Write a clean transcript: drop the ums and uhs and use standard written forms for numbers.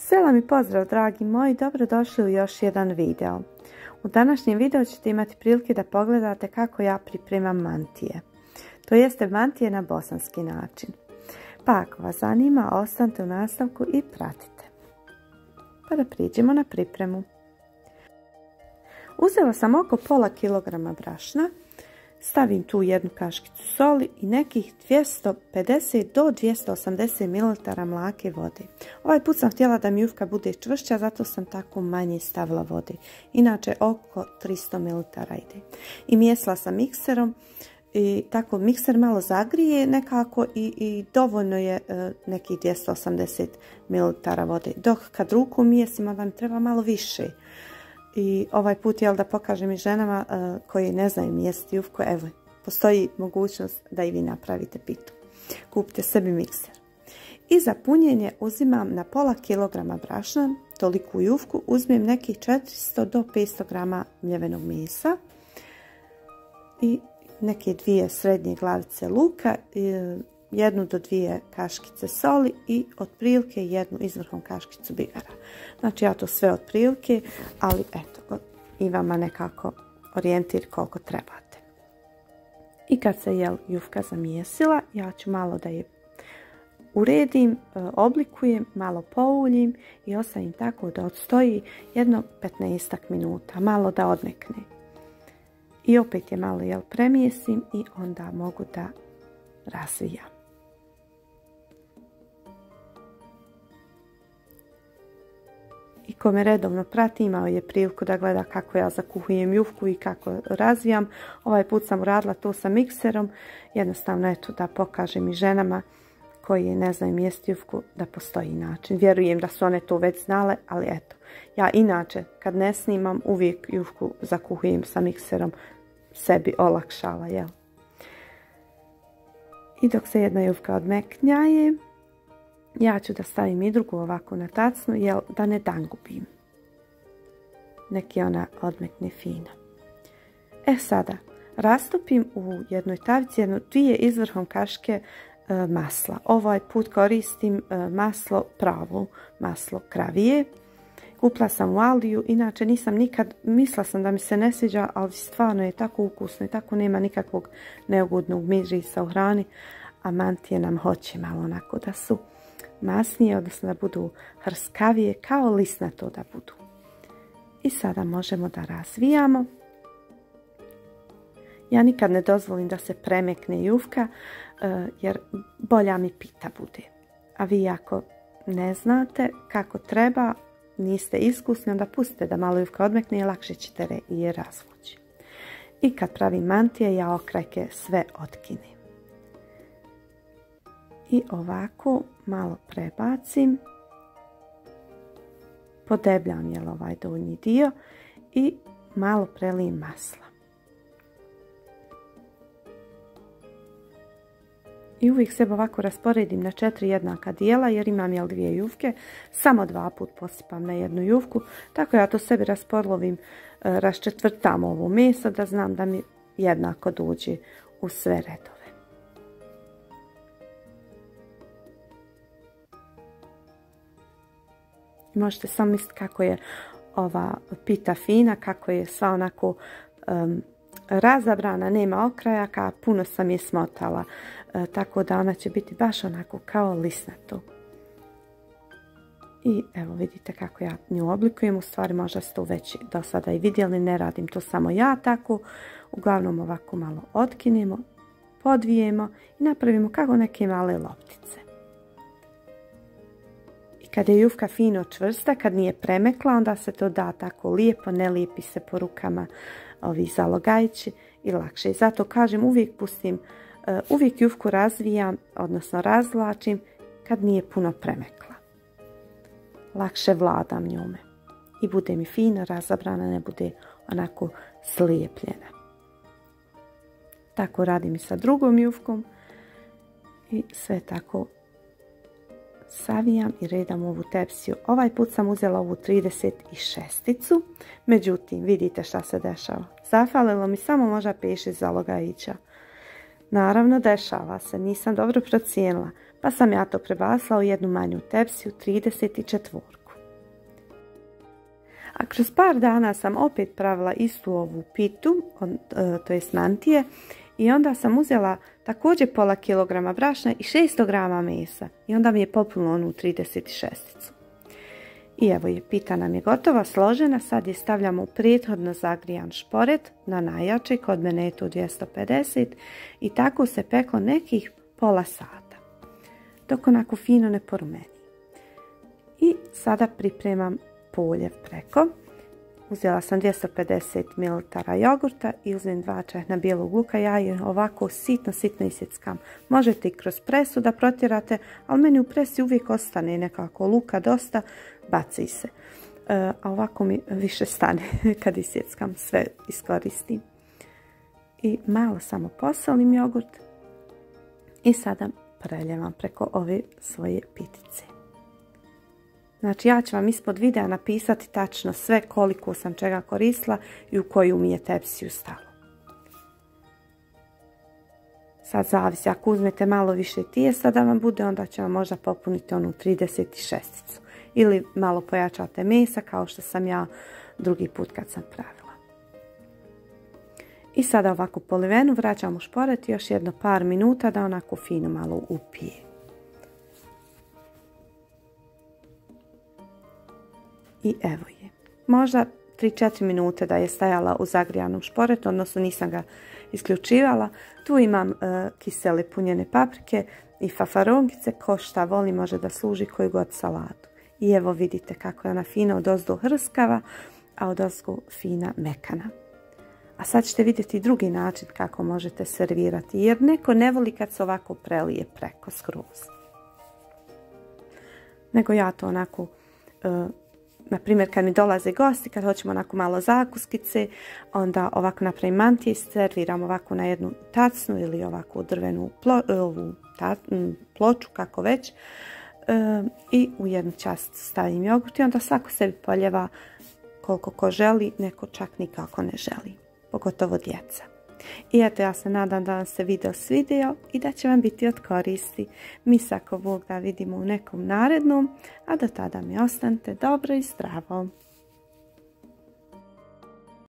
Selam i pozdrav dragi moji, dobrodošli u još jedan video. U današnjem videu ćete imati prilike da pogledate kako ja pripremam mantije. To jeste mantije na bosanski način. Pa ako vas zanima, ostanite u nastavku i pratite. Pa da priđemo na pripremu. Uzela sam oko pola kilograma brašna, stavim tu jednu kaškicu soli i nekih 250 do 280 ml mlake vode. Ovaj put sam htjela da mi jufka bude čvršća, zato sam tako manje stavila vode. Inače oko 300 ml ide. I miješala sam mikserom i tako mikser malo zagrije nekako i dovoljno je nekih 280 ml vode. Dok kad ruku mijesim onda mi treba malo više. I ovaj put da pokažem i ženama koji ne znaju mijesti jufku, evo, postoji mogućnost da i vi napravite pitu. Kupite sebi mikser. I za punjenje uzimam na pola kilograma brašna, toliku jufku, uzmem nekih 400 do 500 grama mljevenog mesa i neke 2 srednje glavice luka, 1 do 2 kaškice soli i otprilike 1 izvrhom kaškicu bigara. Znači ja to sve otprilike, ali eto, i vama nekako orijentir koliko trebate. I kad se jufka zamijesila, ja ću malo da je uredim, oblikujem, malo pouljim i ostavim tako da odstoji jedno 15 minuta, malo da odmekne. I opet je malo premijesim i onda mogu da razvijam. I ko me redovno prati imao je priliku da gleda kako ja zakuhujem jufku i kako razvijam. Ovaj put sam uradila to sa mikserom, jednostavno eto da pokažem i ženama koji ne znaju mijesti jufku da postoji način. Vjerujem da su one to već znale, ali eto. Ja inače kad ne snimam uvijek jufku zakuhujem sa mikserom, sebi olakšala, jel? I dok se jedna jufka odmeknjaje, ja ću da stavim i drugu ovako na tacnu, jel, da ne dangubim. Neki ona odmekne fino. E sada, rastopim u jednoj tavici 2 izvrhom kaške masla. Ovaj put koristim maslo pravo, maslo kravije. Kupila sam u Aldiju, inače nisam nikad, mislila sam da mi se ne sviđa, ali stvarno je tako ukusno i tako nema nikakvog neugodnog mirisa u hrani, a mantije nam hoće malo onako da su masnije, odnosno da budu hrskavije, kao lisnato da budu. I sada možemo da razvijamo. Ja nikad ne dozvolim da se premekne jufka, jer bolja mi pita bude. A vi ako ne znate kako treba, niste iskusni, onda pustite da malo jufka odmekne i lakše ćete je razvući. I kad pravim mantije, ja okrajke sve otkinem. I ovako malo prebacim, podebljam ovaj donji dio i malo prelijem masla. I uvijek sve ovako rasporedim na 4 jednaka dijela jer imam 2 jufke, samo 2 put posipam na jednu jufku, tako ja to sebi rasporlovim, raščetvrtam ovo meso da znam da mi jednako dođe u sve redove. Možete samo misliti kako je ova pita fina, kako je sva onako razabrana, nema okrajaka, puno sam je smotala, tako da ona će biti baš onako kao lisnato. I evo vidite kako ja nju oblikujem, u stvari možda ste to već do sada i vidjeli, ne radim to samo ja tako, uglavnom ovako malo otkinemo, podvijemo i napravimo kako neke male loptice. Kad je jufka fino čvrsta, kad nije premekla, onda se to da tako lijepo, ne lijepi se po rukama ovi zalogajići i lakše. I zato kažem, uvijek pustim, uvijek jufku razvijam, odnosno razvlačim kad nije puno premekla. Lakše vladam njome i bude mi fino razabrana, ne bude onako slijepljena. Tako radim i sa drugom jufkom i sve tako savijam i redam ovu tepsiju. Ovaj put sam uzela ovu 36-icu, međutim vidite šta se dešava. Zafalilo mi samo možda 5-6 zalogajića. Naravno dešava se, nisam dobro procijenila, pa sam ja to prebacila u jednu manju tepsiju 34. A kroz par dana sam opet pravila istu ovu pitu, to jest mantije, i onda sam uzela također pola kilograma brašna i 600 grama mesa. I onda mi je popunilo onu 36-icu. I evo je, pita nam je gotova, složena. Sad je stavljamo u prethodno zagrijan šporet na najjače, kod mene je to 250 i tako se peklo nekih pola sata. Dok onako fino ne porumeni. I sada pripremam poljev preko. Uzela sam 250 ml jogurta i uzmem 2 čajna bijelog luka. Ja je ovako sitno isjeckam. Možete i kroz presu da protjerate, ali meni u presi uvijek ostane nekako luka dosta, baci se. A ovako mi više stane kad isjeckam, sve iskoristim. I malo samo posolim jogurt i sada preljevam preko ove svoje pitice. Znači ja ću vam ispod videa napisati tačno sve koliko sam čega koristila i u koju mi je tepsiju stalo. Sad zavisi, ako uzmete malo više tijesta da vam bude, onda će vam možda popuniti onu 36-icu. Ili malo pojačate mesa kao što sam ja drugi put kad sam pravila. I sada ovako polivenu vraćam u šporet još jedno par minuta da onako fino malo upije. I evo je. Možda 3-4 minute da je stajala u zagrijanom šporetu, odnosno nisam ga isključivala. Tu imam kisele punjene paprike i fafarongice, ko šta voli može da služi koju god salatu. I evo vidite kako je ona fina odozdo hrskava, a odozgo fina mekana. A sad ćete vidjeti drugi način kako možete servirati, jer neko ne voli kad se ovako prelije preko skroz. Nego ja to onako... Na primjer, kad mi dolaze gosti, kad hoćemo onako malo zakuskice, onda ovako napravim mantije i serviram ovako na jednu tacnu ili ovako drvenu ploču, kako već. I u jednu čast stavim jogurt i onda svako sebi poljeva koliko ko želi, neko čak nikako ne želi, pogotovo djeca. I eto, ja se nadam da vam se video svidio i da će vam biti od koristi. Mi se ako Bog da vidimo u nekom narednom, a do tada mi ostanite dobro i zdravo.